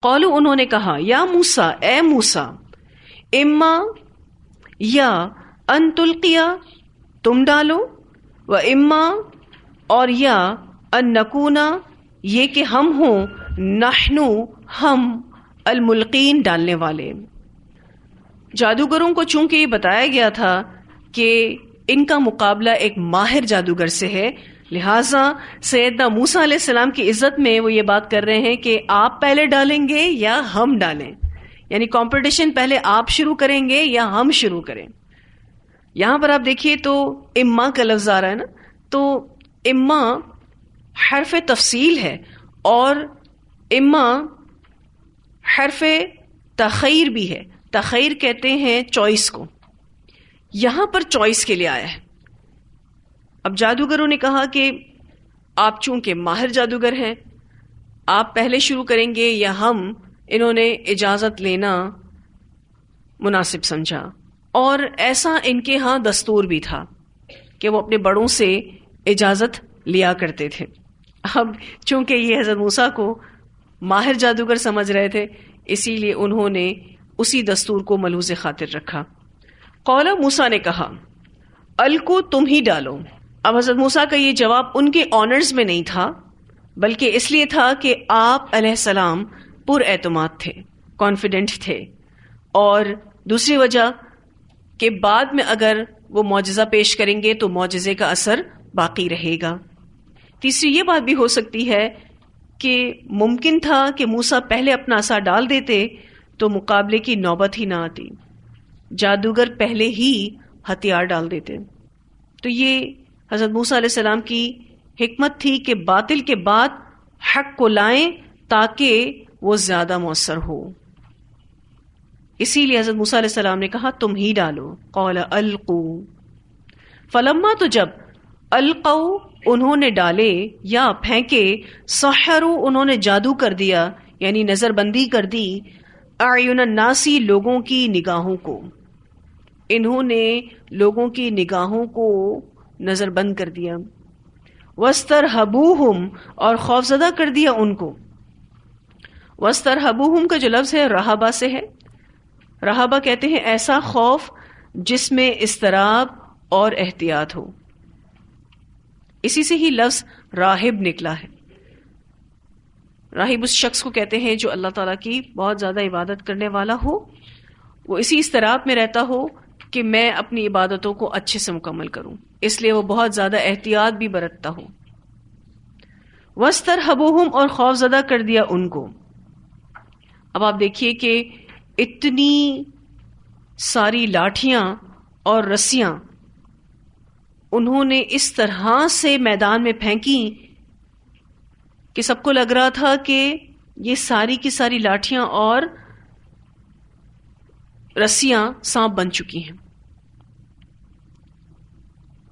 قالوا انہوں نے کہا یا موسیٰ اے موسیٰ اما یا ان تلقیا تم ڈالو و اما اور یا ان نکونا یہ کہ ہم ہوں نحنو ہم الملقین ڈالنے والے. جادوگروں کو چونکہ یہ بتایا گیا تھا کہ ان کا مقابلہ ایک ماہر جادوگر سے ہے، لہٰذا سیدنا موسیٰ علیہ السلام کی عزت میں وہ یہ بات کر رہے ہیں کہ آپ پہلے ڈالیں گے یا ہم ڈالیں، یعنی کمپٹیشن پہلے آپ شروع کریں گے یا ہم شروع کریں. یہاں پر آپ دیکھیے تو اما کا لفظ آ رہا ہے نا، تو اما حرف تفصیل ہے اور اما حرف تخیر بھی ہے. تخیر کہتے ہیں چوائس کو، یہاں پر چوائس کے لیے آیا ہے. اب جادوگروں نے کہا کہ آپ چونکہ ماہر جادوگر ہیں آپ پہلے شروع کریں گے یا ہم، انہوں نے اجازت لینا مناسب سمجھا، اور ایسا ان کے ہاں دستور بھی تھا کہ وہ اپنے بڑوں سے اجازت لیا کرتے تھے. اب چونکہ یہ حضرت موسیٰ کو ماہر جادوگر سمجھ رہے تھے اسی لیے انہوں نے اسی دستور کو ملحوظ خاطر رکھا. قال موسیٰ نے کہا الکو تم ہی ڈالو. اب حضرت موسیٰ کا یہ جواب ان کے آنرز میں نہیں تھا بلکہ اس لیے تھا کہ آپ علیہ السلام پر اعتماد تھے، کانفیڈنٹ تھے، اور دوسری وجہ کہ بعد میں اگر وہ معجزہ پیش کریں گے تو معجزے کا اثر باقی رہے گا. تیسری یہ بات بھی ہو سکتی ہے کہ ممکن تھا کہ موسیٰ پہلے اپنا عصا ڈال دیتے تو مقابلے کی نوبت ہی نہ آتی، جادوگر پہلے ہی ہتھیار ڈال دیتے. تو یہ حضرت موسیٰ علیہ السلام کی حکمت تھی کہ باطل کے بعد حق کو لائیں تاکہ وہ زیادہ مؤثر ہو. اسی لیے حضرت موسیٰ علیہ السلام نے کہا تم ہی ڈالو. قال القو فلما تو جب القو انہوں نے ڈالے یا پھینکے، سحروا انہوں نے جادو کر دیا یعنی نظر بندی کر دی، اعین الناسی لوگوں کی نگاہوں کو، انہوں نے لوگوں کی نگاہوں کو نظر بند کر دیا. وَاسْتَرْهَبُوهُمْ اور خوفزدہ کر دیا ان کو. وَاسْتَرْهَبُوهُمْ کا جو لفظ ہے رہبہ سے ہے. رہبہ کہتے ہیں ایسا خوف جس میں اضطراب اور احتیاط ہو، اسی سے ہی لفظ راہب نکلا ہے. راہب اس شخص کو کہتے ہیں جو اللہ تعالیٰ کی بہت زیادہ عبادت کرنے والا ہو، وہ اسی اضطراب میں رہتا ہو کہ میں اپنی عبادتوں کو اچھے سے مکمل کروں، اس لیے وہ بہت زیادہ احتیاط بھی برتتا ہو. وَاسْتَرْهَبُوهُمْ اور خوف زدہ کر دیا ان کو. اب آپ دیکھیے کہ اتنی ساری لاٹھیاں اور رسیاں انہوں نے اس طرح سے میدان میں پھینکی کہ سب کو لگ رہا تھا کہ یہ ساری کی ساری لاٹھیاں اور رسیاں سانپ بن چکی ہیں.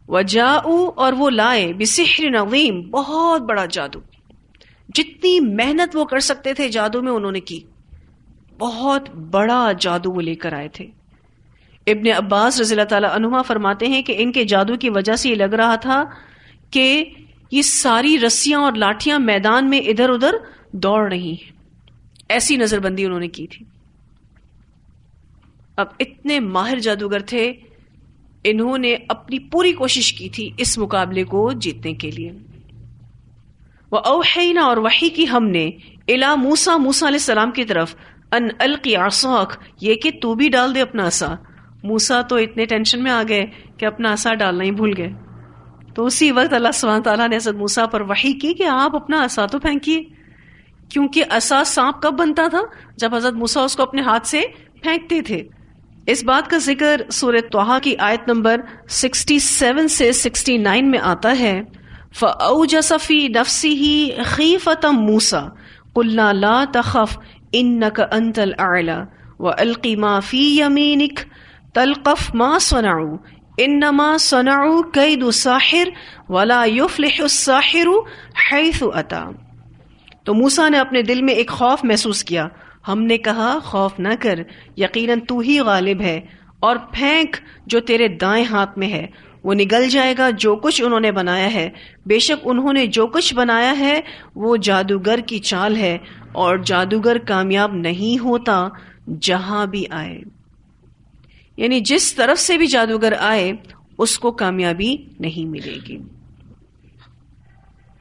وَجَاءُوا اور وہ لائے بِسِحْرٍ عَظِيمٍ بہت بڑا جادو، جتنی محنت وہ کر سکتے تھے جادو میں انہوں نے کی، بہت بڑا جادو وہ لے کر آئے تھے. ابن عباس رضی اللہ تعالیٰ عنہما فرماتے ہیں کہ ان کے جادو کی وجہ سے یہ لگ رہا تھا کہ یہ ساری رسیاں اور لاٹھیاں میدان میں ادھر ادھر دوڑ رہی ہیں، ایسی نظر بندی انہوں نے کی تھی. اب اتنے ماہر جادوگر تھے، انہوں نے اپنی پوری کوشش کی تھی اس مقابلے کو جیتنے کے لیے. وَأَوْحَيْنَا اور وحی کی ہم نے اِلَى موسیٰ موسیٰ علیہ السلام کی طرف ان القی عصاک یہ کہ تو بھی ڈال دے اپنا عصا. موسیٰ تو اتنے ٹینشن میں آ گئے کہ اپنا عصا ڈالنا ہی بھول گئے. تو اسی وقت اللہ سبحانہ تعالیٰ نے حضرت موسیٰ پر وحی کی کہ آپ اپنا عصا تو پھینکیے، کیونکہ عصا سانپ کب بنتا تھا؟ جب حضرت موسیٰ اس کو اپنے ہاتھ سے پھینکتے تھے. اس بات کا ذکر سورہ طٰہٰ کی آیت نمبر 67 سے 69 میں آتا ہے. فَأَوْجَسَ فِي نَفْسِهِ خِيفَةً مُوسَىٰ قُلْنَا لَا تَخَفْ إِنَّكَ أَنْتَ الْأَعْلَىٰ وَأَلْقِ مَا فِي يَمِينِكَ تَلْقَفْ مَا صَنَعُوا إِنَّمَا صَنَعُوا كَيْدُ سَاحِرٍ وَلَا يُفْلِحُ السَّاحِرُ حَيْثُ أَتَىٰ. تو موسیٰ نے اپنے دل میں ایک خوف محسوس کیا. ہم نے کہا خوف نہ کر، یقیناً تو ہی غالب ہے، اور پھینک جو تیرے دائیں ہاتھ میں ہے، وہ نگل جائے گا جو کچھ انہوں نے بنایا ہے. بے شک انہوں نے جو کچھ بنایا ہے وہ جادوگر کی چال ہے، اور جادوگر کامیاب نہیں ہوتا جہاں بھی آئے. یعنی جس طرف سے بھی جادوگر آئے اس کو کامیابی نہیں ملے گی.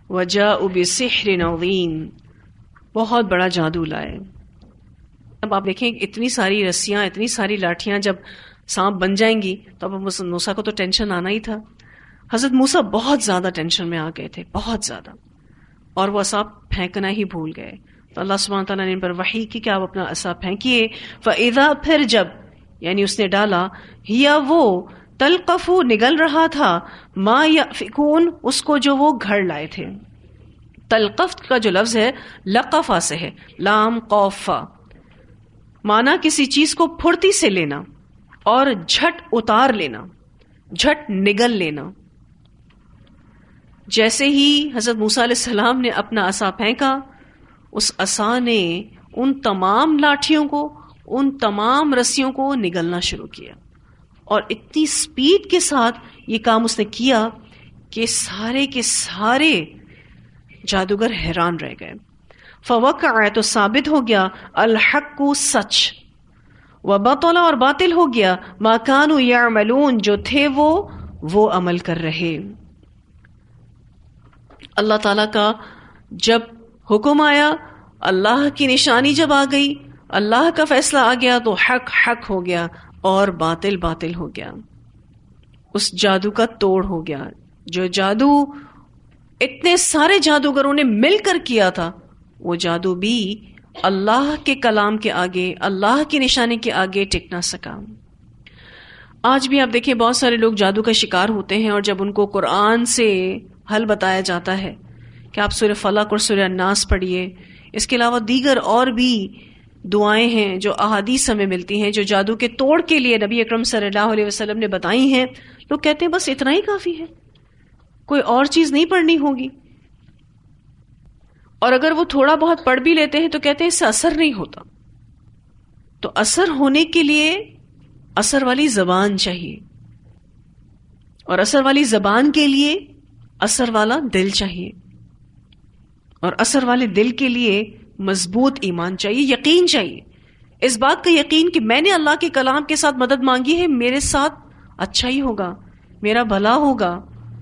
وَجَاءُوا بِسِحْرٍ عَظِيمٍ، بہت بڑا جادو لائے. اب آپ دیکھیں اتنی ساری رسیاں، اتنی ساری لاٹھیاں جب سانپ بن جائیں گی تو اب موسیٰ کو تو ٹینشن آنا ہی تھا. حضرت موسیٰ بہت زیادہ ٹینشن میں آ گئے تھے، بہت زیادہ، اور وہ عصا پھینکنا ہی بھول گئے. تو اللہ سبحانہ تعالیٰ نے ان پر وحی کی کہ آپ اپنا عصا پھینکیے. فَإِذَا، پھر جب، یعنی اس نے ڈالا، ہیا وہ، تلقف، نگل رہا تھا، ما یأفکون، اس کو جو وہ گھڑ لائے تھے. تلقف کا جو لفظ ہے لقفا سے ہے، لام قاف فا، مانا کسی چیز کو پھرتی سے لینا اور جھٹ اتار لینا، جھٹ نگل لینا. جیسے ہی حضرت موسیٰ علیہ السلام نے اپنا عصا پھینکا، اس عصا نے ان تمام لاٹھیوں کو، ان تمام رسیوں کو نگلنا شروع کیا. اور اتنی سپیڈ کے ساتھ یہ کام اس نے کیا کہ سارے کے سارے جادوگر حیران رہ گئے. فوقع، تو ثابت ہو گیا، الحق، سچ، وبطل، اور باطل ہو گیا، ما کانوا یعملون، جو تھے وہ عمل کر رہے. اللہ تعالیٰ کا جب حکم آیا، اللہ کی نشانی جب آ گئی، اللہ کا فیصلہ آ گیا، تو حق حق ہو گیا اور باطل باطل ہو گیا. اس جادو کا توڑ ہو گیا. جو جادو اتنے سارے جادوگروں نے مل کر کیا تھا، وہ جادو بھی اللہ کے کلام کے آگے، اللہ کی نشانی کے آگے ٹک نہ سکا. آج بھی آپ دیکھیں بہت سارے لوگ جادو کا شکار ہوتے ہیں، اور جب ان کو قرآن سے حل بتایا جاتا ہے کہ آپ سورہ فلق اور سورہ الناس پڑھیے، اس کے علاوہ دیگر اور بھی دعائیں ہیں جو احادیث ہمیں ملتی ہیں جو جادو کے توڑ کے لیے نبی اکرم صلی اللہ علیہ وسلم نے بتائی ہیں، لوگ کہتے ہیں بس اتنا ہی کافی ہے، کوئی اور چیز نہیں پڑھنی ہوگی. اور اگر وہ تھوڑا بہت پڑھ بھی لیتے ہیں تو کہتے ہیں اس سے اثر نہیں ہوتا. تو اثر ہونے کے لیے اثر والی زبان چاہیے، اور اثر والی زبان کے لیے اثر والا دل چاہیے، اور اثر والے دل کے لیے مضبوط ایمان چاہیے، یقین چاہیے، اس بات کا یقین کہ میں نے اللہ کے کلام کے ساتھ مدد مانگی ہے، میرے ساتھ اچھا ہی ہوگا، میرا بھلا ہوگا،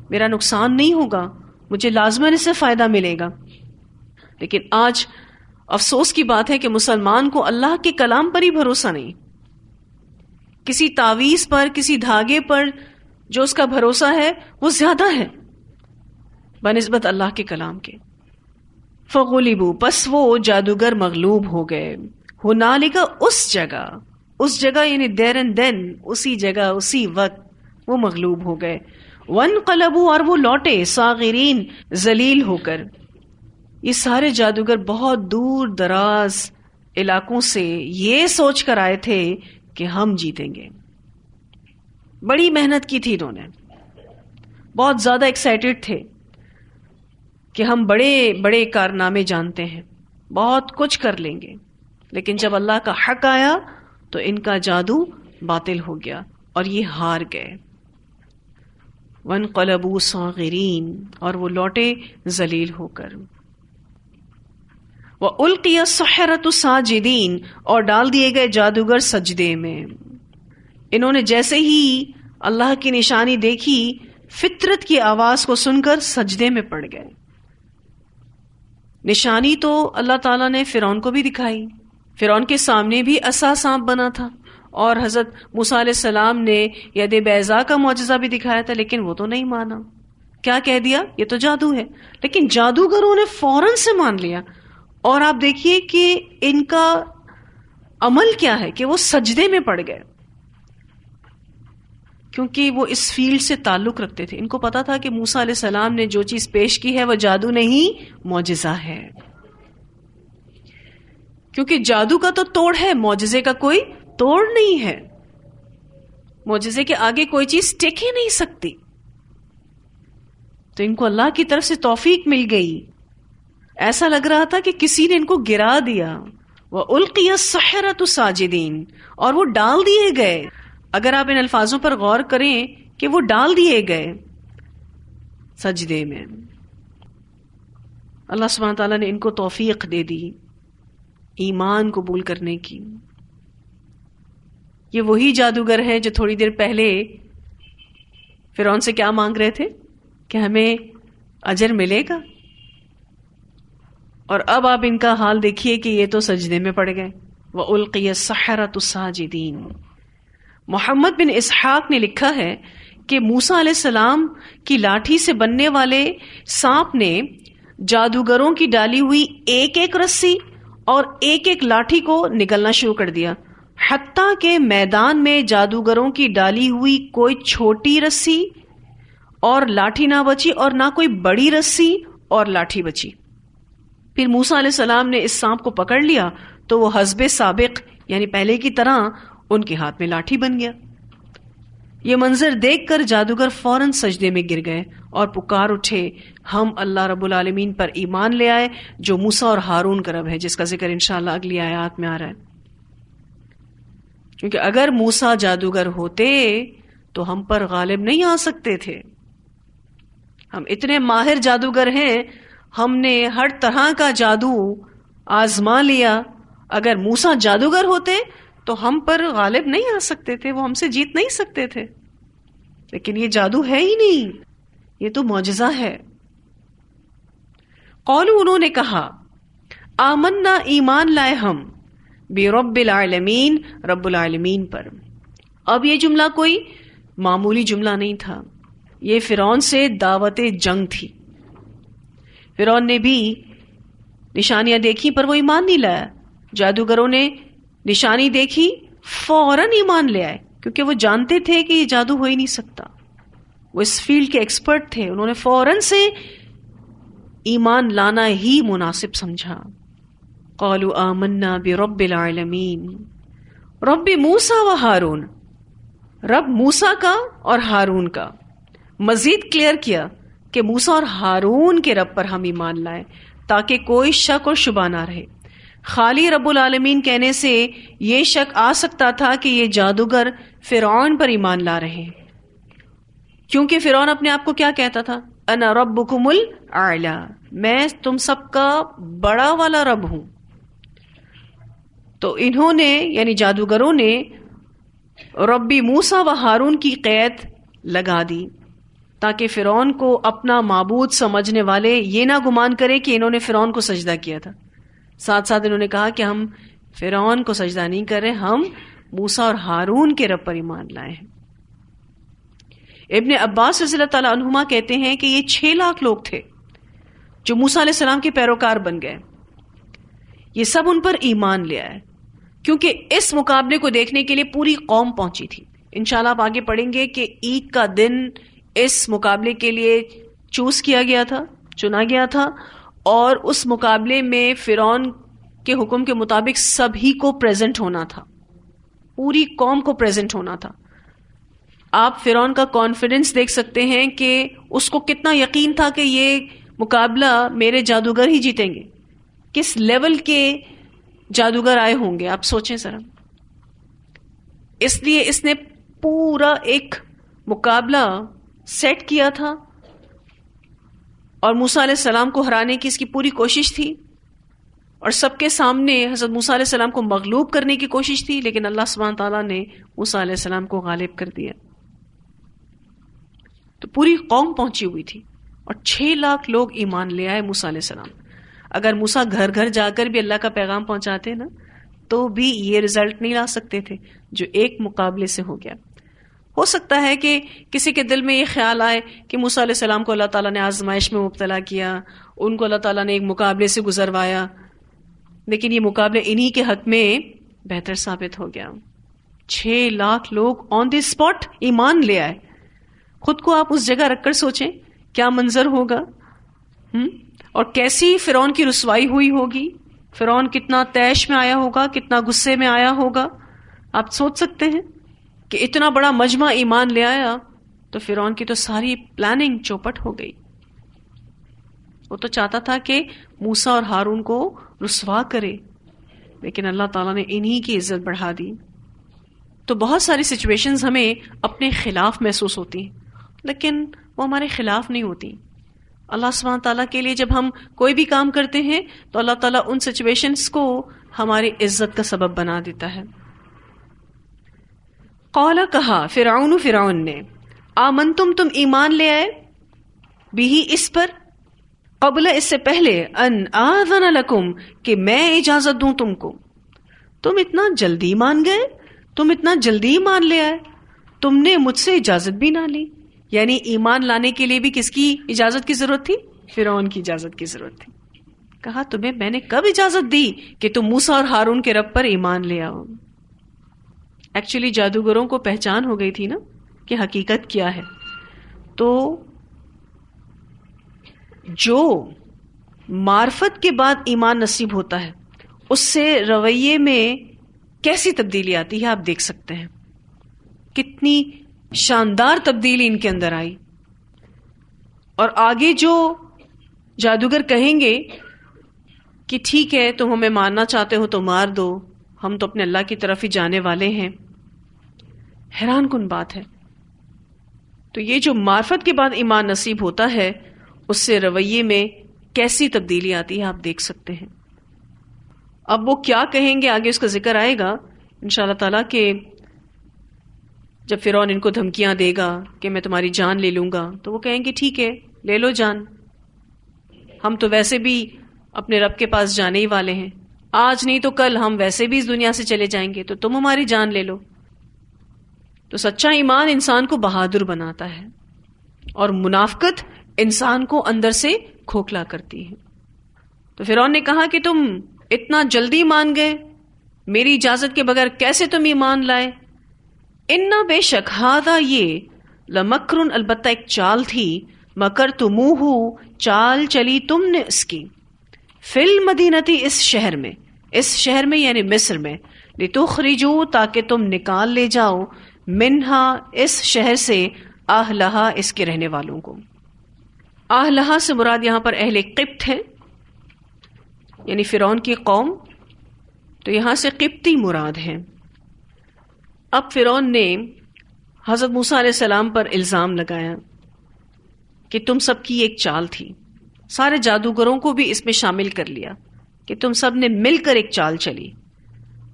میرا نقصان نہیں ہوگا، مجھے لازماً اس سے فائدہ ملے گا. لیکن آج افسوس کی بات ہے کہ مسلمان کو اللہ کے کلام پر ہی بھروسہ نہیں، کسی تعویذ پر، کسی دھاگے پر جو اس کا بھروسہ ہے وہ زیادہ ہے بنسبت اللہ کے کلام کے. فغلبوا، پس وہ جادوگر مغلوب ہو گئے. ہنالک، اس جگہ یعنی دیر اینڈ دین، اسی جگہ اسی وقت وہ مغلوب ہو گئے. وانقلبوا، اور وہ لوٹے، صاغرین، ذلیل ہو کر. یہ سارے جادوگر بہت دور دراز علاقوں سے یہ سوچ کر آئے تھے کہ ہم جیتیں گے. بڑی محنت کی تھی انہوں نے، بہت زیادہ ایکسائٹڈ تھے کہ ہم بڑے بڑے کارنامے جانتے ہیں، بہت کچھ کر لیں گے. لیکن جب اللہ کا حق آیا تو ان کا جادو باطل ہو گیا اور یہ ہار گئے. وانقلبوا صاغرین، اور وہ لوٹے ذلیل ہو کر. وَأُلْقِيَ السَّحَرَةُ سَاجِدِينَ، اور ڈال دیے گئے جادوگر سجدے میں. انہوں نے جیسے ہی اللہ کی نشانی دیکھی، فطرت کی آواز کو سن کر سجدے میں پڑ گئے. نشانی تو اللہ تعالیٰ نے فرعون کو بھی دکھائی، فرعون کے سامنے بھی عصا سانپ بنا تھا، اور حضرت موسیٰ علیہ السلام نے ید بیضاء کا معجزہ بھی دکھایا تھا، لیکن وہ تو نہیں مانا. کیا کہہ دیا؟ یہ تو جادو ہے. لیکن جادوگروں نے فوراً سے مان لیا. اور آپ دیکھیے کہ ان کا عمل کیا ہے کہ وہ سجدے میں پڑ گئے، کیونکہ وہ اس فیلڈ سے تعلق رکھتے تھے. ان کو پتا تھا کہ موسیٰ علیہ السلام نے جو چیز پیش کی ہے وہ جادو نہیں، معجزہ ہے. کیونکہ جادو کا تو توڑ ہے، معجزے کا کوئی توڑ نہیں ہے. معجزے کے آگے کوئی چیز ٹک ہی نہیں سکتی. تو ان کو اللہ کی طرف سے توفیق مل گئی. ایسا لگ رہا تھا کہ کسی نے ان کو گرا دیا. وَأُلْقِيَ السَّحَرَةُ سَاجِدِينَ، اور وہ ڈال دیے گئے. اگر آپ ان الفاظوں پر غور کریں کہ وہ ڈال دیے گئے سجدے میں. اللہ سبحانہ تعالیٰ نے ان کو توفیق دے دی ایمان قبول کرنے کی. یہ وہی جادوگر ہیں جو تھوڑی دیر پہلے فرعون سے کیا مانگ رہے تھے کہ ہمیں اجر ملے گا، اور اب آپ ان کا حال دیکھیے کہ یہ تو سجدے میں پڑ گئے. وَأُلْقِيَ السَّحَرَةُ سَاجِدِينَ. محمد بن اسحاق نے لکھا ہے کہ موسیٰ علیہ السلام کی لاٹھی سے بننے والے سانپ نے جادوگروں کی ڈالی ہوئی ایک ایک رسی اور ایک ایک لاٹھی کو نگلنا شروع کر دیا، حتیٰ کہ میدان میں جادوگروں کی ڈالی ہوئی کوئی چھوٹی رسی اور لاٹھی نہ بچی اور نہ کوئی بڑی رسی اور لاٹھی بچی. پھر موسیٰ علیہ السلام نے اس سانپ کو پکڑ لیا تو وہ حسب سابق یعنی پہلے کی طرح ان کے ہاتھ میں لاٹھی بن گیا. یہ منظر دیکھ کر جادوگر فوراً سجدے میں گر گئے اور پکار اٹھے، ہم اللہ رب العالمین پر ایمان لے آئے جو موسیٰ اور ہارون کا رب ہے، جس کا ذکر انشاءاللہ اگلی آیات میں آ رہا ہے. کیونکہ اگر موسیٰ جادوگر ہوتے تو ہم پر غالب نہیں آ سکتے تھے. ہم اتنے ماہر جادوگر ہیں، ہم نے ہر طرح کا جادو آزما لیا. اگر موسیٰ جادوگر ہوتے تو ہم پر غالب نہیں آ سکتے تھے، وہ ہم سے جیت نہیں سکتے تھے. لیکن یہ جادو ہے ہی نہیں، یہ تو معجزہ ہے. قالوا انہوں نے کہا، آمنا ایمان لائے ہم، برب العالمین رب العالمین پر. اب یہ جملہ کوئی معمولی جملہ نہیں تھا، یہ فرعون سے دعوت جنگ تھی. فرعون نے بھی نشانیاں دیکھی پر وہ ایمان نہیں لایا. جادوگروں نے نشانی دیکھی فوراً ایمان لے آئے، کیونکہ وہ جانتے تھے کہ یہ جادو ہو ہی نہیں سکتا. وہ اس فیلڈ کے ایکسپرٹ تھے، انہوں نے فوراً سے ایمان لانا ہی مناسب سمجھا. قالوا آمنا برب العالمین رب موسیٰ و ہارون، رب موسیٰ کا اور ہارون کا. مزید کلیئر کیا کہ موسیٰ اور ہارون کے رب پر ہم ایمان لائیں تاکہ کوئی شک اور شبہ نہ رہے. خالی رب العالمین کہنے سے یہ شک آ سکتا تھا کہ یہ جادوگر فرعون پر ایمان لا رہے ہیں، کیونکہ فرعون اپنے آپ کو کیا کہتا تھا؟ انا ربکم الاعلی، میں تم سب کا بڑا والا رب ہوں. تو انہوں نے یعنی جادوگروں نے ربی موسیٰ و ہارون کی قید لگا دی تاکہ فرعون کو اپنا معبود سمجھنے والے یہ نہ گمان کرے کہ انہوں نے فرعون کو سجدہ کیا تھا. ساتھ ساتھ انہوں نے کہا کہ ہم فرعون کو سجدہ نہیں کر رہے، ہم موسیٰ اور ہارون کے رب پر ایمان لائے ہیں. ابن عباس رضی اللہ تعالیٰ عنہما کہتے ہیں کہ یہ 6 لاکھ لوگ تھے جو موسیٰ علیہ السلام کے پیروکار بن گئے. یہ سب ان پر ایمان لے آئے کیونکہ اس مقابلے کو دیکھنے کے لیے پوری قوم پہنچی تھی. انشاءاللہ آپ آگے پڑھیں گے کہ عید کا دن اس مقابلے کے لیے چوز کیا گیا تھا، چنا گیا تھا، اور اس مقابلے میں فرعون کے حکم کے مطابق سبھی کو پریزنٹ ہونا تھا، پوری قوم کو پریزنٹ ہونا تھا. آپ فرعون کا کانفیڈنس دیکھ سکتے ہیں کہ اس کو کتنا یقین تھا کہ یہ مقابلہ میرے جادوگر ہی جیتیں گے. کس لیول کے جادوگر آئے ہوں گے آپ سوچیں ذرا. اس لیے اس نے پورا ایک مقابلہ سیٹ کیا تھا اور موسیٰ علیہ السلام کو ہرانے کی اس کی پوری کوشش تھی، اور سب کے سامنے حضرت موسیٰ علیہ السلام کو مغلوب کرنے کی کوشش تھی، لیکن اللہ سبحانہ تعالیٰ نے موسیٰ علیہ السلام کو غالب کر دیا. تو پوری قوم پہنچی ہوئی تھی اور 6 لاکھ لوگ ایمان لے آئے موسیٰ علیہ السلام. اگر موسیٰ گھر گھر جا کر بھی اللہ کا پیغام پہنچاتے نا تو بھی یہ رزلٹ نہیں لا سکتے تھے جو ایک مقابلے سے ہو گیا. ہو سکتا ہے کہ کسی کے دل میں یہ خیال آئے کہ موسیٰ علیہ السلام کو اللہ تعالیٰ نے آزمائش میں مبتلا کیا، ان کو اللہ تعالیٰ نے ایک مقابلے سے گزروایا، لیکن یہ مقابلے انہی کے حق میں بہتر ثابت ہو گیا. 6 لاکھ لوگ آن دی اسپاٹ ایمان لے آئے. خود کو آپ اس جگہ رکھ کر سوچیں کیا منظر ہوگا، اور کیسی فرعون کی رسوائی ہوئی ہوگی. فرعون کتنا طیش میں آیا ہوگا، کتنا غصے میں آیا ہوگا. آپ سوچ سکتے ہیں کہ اتنا بڑا مجمع ایمان لے آیا تو فرعون کی تو ساری پلاننگ چوپٹ ہو گئی. وہ تو چاہتا تھا کہ موسیٰ اور ہارون کو رسوا کرے، لیکن اللہ تعالیٰ نے انہی کی عزت بڑھا دی. تو بہت ساری سچویشنز ہمیں اپنے خلاف محسوس ہوتی ہیں، لیکن وہ ہمارے خلاف نہیں ہوتی. اللہ سبحانہ تعالیٰ کے لیے جب ہم کوئی بھی کام کرتے ہیں تو اللہ تعالیٰ ان سچویشنز کو ہماری عزت کا سبب بنا دیتا ہے. قال کہا فرعون نے آمنتم تم ایمان لے آئے بھی اس پر قبل اس سے پہلے ان آذن لکم کہ میں اجازت دوں تم کو. تم اتنا جلدی مان گئے, تم اتنا جلدی مان لے آئے, تم نے مجھ سے اجازت بھی نہ لی. یعنی ایمان لانے کے لیے بھی کس کی اجازت کی ضرورت تھی؟ فرعون کی اجازت کی ضرورت تھی. کہا تمہیں میں نے کب اجازت دی کہ تم موسیٰ اور ہارون کے رب پر ایمان لے آؤ. ایکچولی جادوگروں کو پہچان ہو گئی تھی نا کہ حقیقت کیا ہے. تو جو معرفت کے بعد ایمان نصیب ہوتا ہے اس سے رویے میں کیسی تبدیلی آتی ہے آپ دیکھ سکتے ہیں. کتنی شاندار تبدیلی ان کے اندر آئی. اور آگے جو جادوگر کہیں گے کہ ٹھیک ہے تم ہمیں مارنا چاہتے ہو تو مار دو, ہم تو اپنے اللہ کی طرف ہی جانے والے ہیں. حیران کن بات ہے. تو یہ جو معرفت کے بعد ایمان نصیب ہوتا ہے اس سے رویے میں کیسی تبدیلی آتی ہے آپ دیکھ سکتے ہیں. اب وہ کیا کہیں گے آگے اس کا ذکر آئے گا انشاءاللہ تعالیٰ کہ جب فرعون ان کو دھمکیاں دے گا کہ میں تمہاری جان لے لوں گا تو وہ کہیں گے ٹھیک ہے لے لو جان, ہم تو ویسے بھی اپنے رب کے پاس جانے ہی والے ہیں, آج نہیں تو کل ہم ویسے بھی اس دنیا سے چلے جائیں گے, تو تم ہماری جان لے لو. تو سچا ایمان انسان کو بہادر بناتا ہے اور منافقت انسان کو اندر سے کھوکھلا کرتی ہے. تو فرعون نے کہا کہ تم اتنا جلدی مان گئے, میری اجازت کے بغیر کیسے تم ایمان لائے؟ انا بے شک ہاذا یہ لمکرن البتہ ایک چال تھی, مکرتموہ چال چلی تم نے اس کی, فی المدینتی اس شہر میں یعنی مصر میں, لتخرجو تاکہ تم نکال لے جاؤ, منہا اس شہر سے, اہلہا اس کے رہنے والوں کو. اہلہا سے مراد یہاں پر اہل قبط ہیں یعنی فرعون کی قوم, تو یہاں سے قبطی مراد ہیں. اب فرعون نے حضرت موسیٰ علیہ السلام پر الزام لگایا کہ تم سب کی ایک چال تھی, سارے جادوگروں کو بھی اس میں شامل کر لیا کہ تم سب نے مل کر ایک چال چلی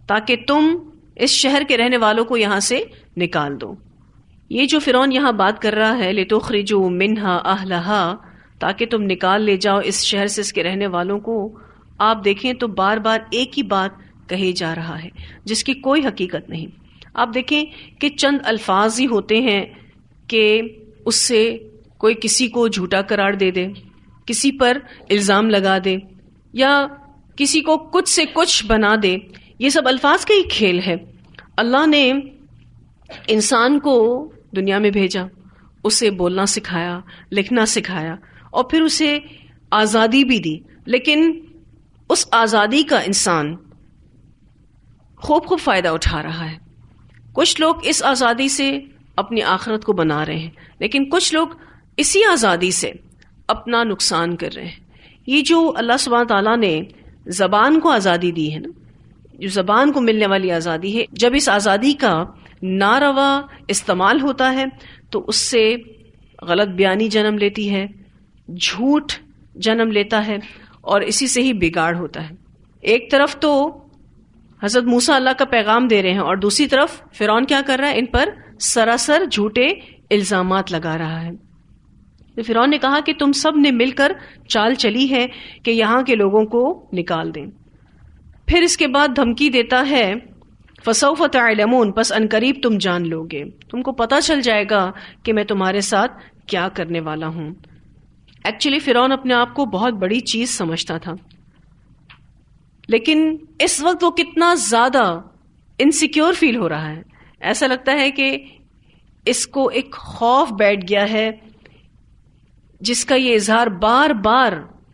تاکہ تم اس شہر کے رہنے والوں کو یہاں سے نکال دو. یہ جو فرعون یہاں بات کر رہا ہے لتخرجوا منہا اہلہا, تاکہ تم نکال لے جاؤ اس شہر سے اس کے رہنے والوں کو, آپ دیکھیں تو بار بار ایک ہی بات کہے جا رہا ہے جس کی کوئی حقیقت نہیں. آپ دیکھیں کہ چند الفاظ ہی ہوتے ہیں کہ اس سے کوئی کسی کو جھوٹا قرار دے دے, کسی پر الزام لگا دے یا کسی کو کچھ سے کچھ بنا دے. یہ سب الفاظ کا ہی کھیل ہے. اللہ نے انسان کو دنیا میں بھیجا, اسے بولنا سکھایا, لکھنا سکھایا اور پھر اسے آزادی بھی دی, لیکن اس آزادی کا انسان خوب فائدہ اٹھا رہا ہے. کچھ لوگ اس آزادی سے اپنی آخرت کو بنا رہے ہیں, لیکن کچھ لوگ اسی آزادی سے اپنا نقصان کر رہے ہیں. یہ جو اللہ سبحانہ تعالیٰ نے زبان کو آزادی دی ہے نا, جو زبان کو ملنے والی آزادی ہے, جب اس آزادی کا ناروا استعمال ہوتا ہے تو اس سے غلط بیانی جنم لیتی ہے, جھوٹ جنم لیتا ہے اور اسی سے ہی بگاڑ ہوتا ہے. ایک طرف تو حضرت موسیٰ اللہ کا پیغام دے رہے ہیں اور دوسری طرف فرعون کیا کر رہا ہے, ان پر سراسر جھوٹے الزامات لگا رہا ہے. تو فرعون نے کہا کہ تم سب نے مل کر چال چلی ہے کہ یہاں کے لوگوں کو نکال دیں. پھر اس کے بعد دھمکی دیتا ہے فسوف تعلمون, پس عنقریب تم جان لو گے, تم کو پتہ چل جائے گا کہ میں تمہارے ساتھ کیا کرنے والا ہوں. ایکچولی فرعون اپنے آپ کو بہت بڑی چیز سمجھتا تھا, لیکن اس وقت وہ کتنا زیادہ انسیکیور فیل ہو رہا ہے. ایسا لگتا ہے کہ اس کو ایک خوف بیٹھ گیا ہے جس کا یہ اظہار بار بار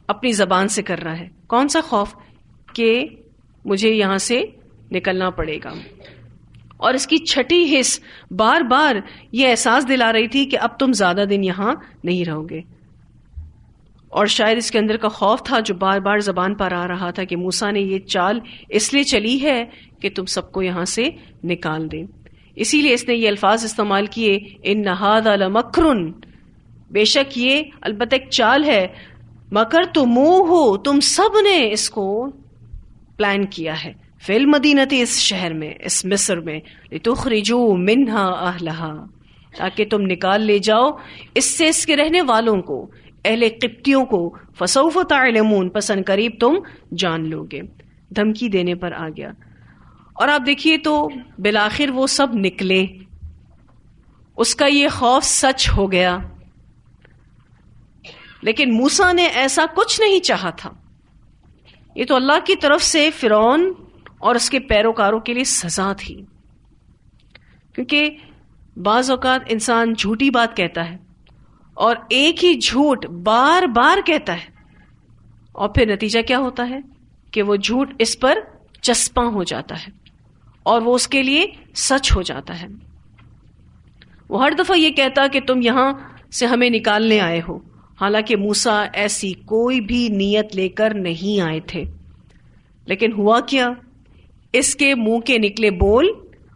اپنی زبان سے کر رہا ہے. کون سا خوف؟ کہ مجھے یہاں سے نکلنا پڑے گا. اور اس کی چھٹی حص بار بار یہ احساس دلا رہی تھی کہ اب تم زیادہ دن یہاں نہیں رہو گے. اور شاید اس کے اندر کا خوف تھا جو بار بار زبان پر آ رہا تھا کہ موسیٰ نے یہ چال اس لیے چلی ہے کہ تم سب کو یہاں سے نکال دیں. اسی لیے اس نے یہ الفاظ استعمال کیے, ان ھذا لمکرن, بے شک یہ البتہ ایک چال ہے, مکر تموہ, تم سب نے اس کو پلان کیا ہے فی المدینہ، اس شہر میں، اس مصر میں، لتخرجوا منہا اہلہا، تاکہ تم نکال لے جاؤ اس سے اس کے رہنے والوں کو، اہل قبطیوں کو، فسوف تعلمون، پس ان قریب تم جان لو گے۔ دھمکی دینے پر آ گیا، اور آپ دیکھیے تو بالآخر وہ سب نکلے، اس کا یہ خوف سچ ہو گیا، لیکن موسیٰ نے ایسا کچھ نہیں چاہا تھا۔ یہ تو اللہ کی طرف سے فرعون اور اس کے پیروکاروں کے لیے سزا تھی، کیونکہ بعض اوقات انسان جھوٹی بات کہتا ہے اور ایک ہی جھوٹ بار بار کہتا ہے، اور پھر نتیجہ کیا ہوتا ہے کہ وہ جھوٹ اس پر چسپاں ہو جاتا ہے اور وہ اس کے لیے سچ ہو جاتا ہے۔ وہ ہر دفعہ یہ کہتا کہ تم یہاں سے ہمیں نکالنے آئے ہو، حالانکہ موسیٰ ایسی کوئی بھی نیت لے کر نہیں آئے تھے، لیکن ہوا کیا، اس کے منہ کے نکلے بول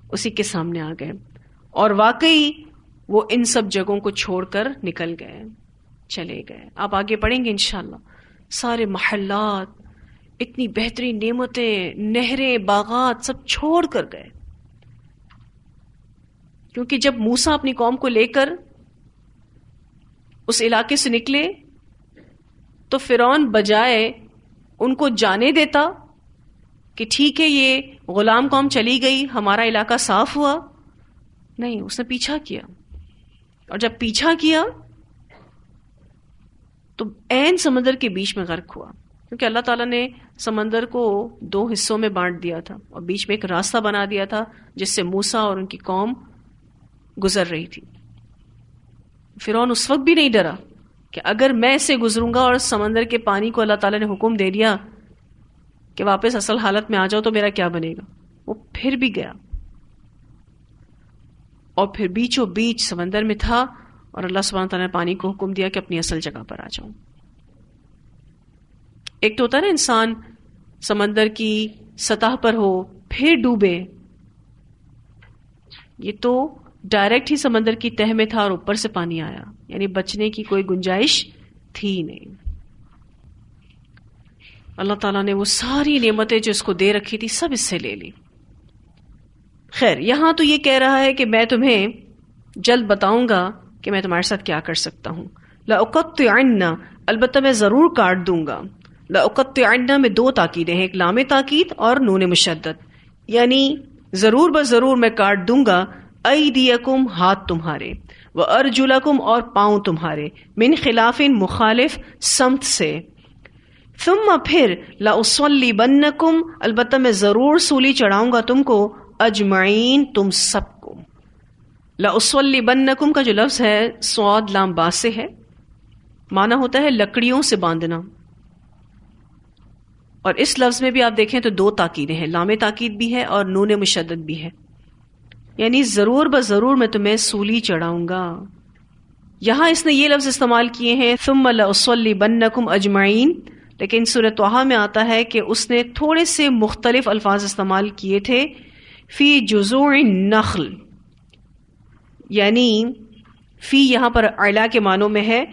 اسی کے سامنے آ گئے، اور واقعی وہ ان سب جگہوں کو چھوڑ کر نکل گئے، چلے گئے۔ آپ آگے پڑھیں گے انشاءاللہ، سارے محلات، اتنی بہترین نعمتیں، نہریں، باغات، سب چھوڑ کر گئے، کیونکہ جب موسیٰ اپنی قوم کو لے کر اس علاقے سے نکلے تو فرعون بجائے ان کو جانے دیتا کہ ٹھیک ہے یہ غلام قوم چلی گئی، ہمارا علاقہ صاف ہوا، نہیں، اس نے پیچھا کیا، اور جب پیچھا کیا تو عین سمندر کے بیچ میں غرق ہوا، کیونکہ اللہ تعالیٰ نے سمندر کو 2 حصوں میں بانٹ دیا تھا اور بیچ میں ایک راستہ بنا دیا تھا جس سے موسیٰ اور ان کی قوم گزر رہی تھی۔ فرعون اس وقت بھی نہیں ڈرا کہ اگر میں اس سے گزروں گا اور سمندر کے پانی کو اللہ تعالیٰ نے حکم دے دیا کہ واپس اصل حالت میں آ جاؤ تو میرا کیا بنے گا، وہ پھر بھی گیا، اور پھر بیچوں بیچ سمندر میں تھا، اور اللہ سبحانہ تعالیٰ نے پانی کو حکم دیا کہ اپنی اصل جگہ پر آ جاؤ۔ ایک تو ہوتا ہے نا انسان سمندر کی سطح پر ہو پھر ڈوبے، یہ تو ڈائریکٹ ہی سمندر کی تہ میں تھا اور اوپر سے پانی آیا، یعنی بچنے کی کوئی گنجائش تھی نہیں۔ اللہ تعالیٰ نے وہ ساری نعمتیں جو اس کو دے رکھی تھی سب اس سے لے لی۔ خیر، یہاں تو یہ کہہ رہا ہے کہ میں تمہیں جلد بتاؤں گا کہ میں تمہارے ساتھ کیا کر سکتا ہوں۔ لَأُقَطِّعَنَّ، البتہ میں ضرور کاٹ دوں گا۔ لَأُقَطِّعَنَّ میں 2 تاکیدیں ہیں، ایک لام تاکید اور نون مشدد، یعنی ضرور بضرور میں کاٹ دوں گا، ایدیکم، ہاتھ تمہارے، وارجلکم، اور پاؤں تمہارے، من خلاف، مخالف سمت سے، ثم پھر لأصلبنکم، البتہ میں ضرور سولی چڑھاؤں گا تم کو، اجمعین، تم سب کو۔ لأصلبنکم کا جو لفظ ہے صاد لام با سے ہے، معنی ہوتا ہے لکڑیوں سے باندھنا، اور اس لفظ میں بھی آپ دیکھیں تو 2 تاکیدیں ہیں، لام تاکید بھی ہے اور نون مشدد بھی ہے، یعنی ضرور بضرور میں تمہیں سولی چڑھاؤں گا۔ یہاں اس نے یہ لفظ استعمال کیے ہیں ثم لأصلبنکم اجمعین، لیکن سورہ طٰہٰ میں آتا ہے کہ اس نے تھوڑے سے مختلف الفاظ استعمال کیے تھے، فی جذوع النخل، یعنی فی یہاں پر اعلیٰ کے معنوں میں ہے،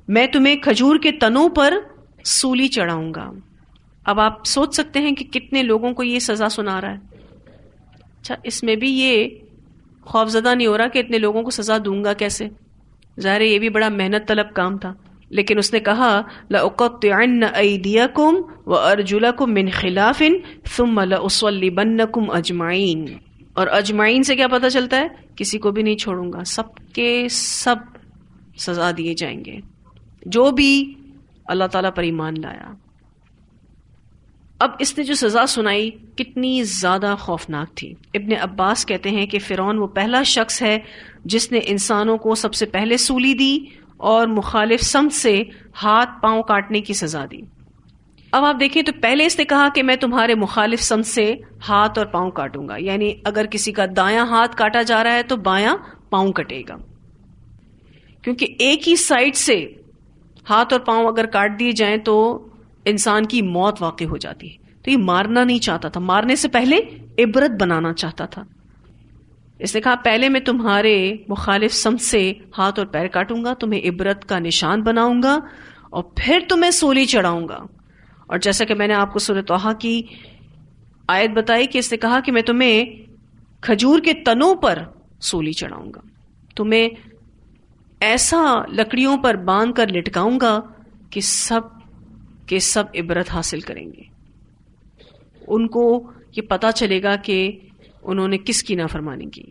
میں تمہیں کھجور کے تنوں پر سولی چڑھاؤں گا۔ اب آپ سوچ سکتے ہیں کہ کتنے لوگوں کو یہ سزا سنا رہا ہے۔ اچھا، اس میں بھی یہ خوفزدہ نہیں ہو رہا کہ اتنے لوگوں کو سزا دوں گا کیسے، ظاہر ہے یہ بھی بڑا محنت طلب کام تھا، لیکن اس نے کہا لأقطعن ایدیکم وارجلکم من خلاف ثم لأصلبنکم اجمعین، اور اجمعین سے کیا پتہ چلتا ہے، کسی کو بھی نہیں چھوڑوں گا، سب کے سب سزا دیے جائیں گے جو بھی اللہ تعالیٰ پر ایمان لایا۔ اب اس نے جو سزا سنائی کتنی زیادہ خوفناک تھی۔ ابن عباس کہتے ہیں کہ فرعون وہ پہلا شخص ہے جس نے انسانوں کو سب سے پہلے سولی دی اور مخالف سمت سے ہاتھ پاؤں کاٹنے کی سزا دی۔ اب آپ دیکھیں تو پہلے اس نے کہا کہ میں تمہارے مخالف سمت سے ہاتھ اور پاؤں کاٹوں گا، یعنی اگر کسی کا دایاں ہاتھ کاٹا جا رہا ہے تو بایاں پاؤں کٹے گا، کیونکہ ایک ہی سائڈ سے ہاتھ اور پاؤں اگر کاٹ دیے جائیں تو انسان کی موت واقع ہو جاتی ہے۔ تو یہ مارنا نہیں چاہتا تھا، مارنے سے پہلے عبرت بنانا چاہتا تھا۔ اس نے کہا پہلے میں تمہارے مخالف سمت سے ہاتھ اور پیر کاٹوں گا، تمہیں عبرت کا نشان بناؤں گا، اور پھر تمہیں سولی چڑھاؤں گا۔ اور جیسا کہ میں نے آپ کو سورہ طٰہٰ کی آیت بتائی کہ اس نے کہا کہ میں تمہیں کھجور کے تنوں پر سولی چڑھاؤں گا، تمہیں ایسا لکڑیوں پر باندھ کر لٹکاؤں گا کہ سب کے سب عبرت حاصل کریں گے، ان کو یہ پتا چلے گا کہ انہوں نے کس کی نافرمانی کی۔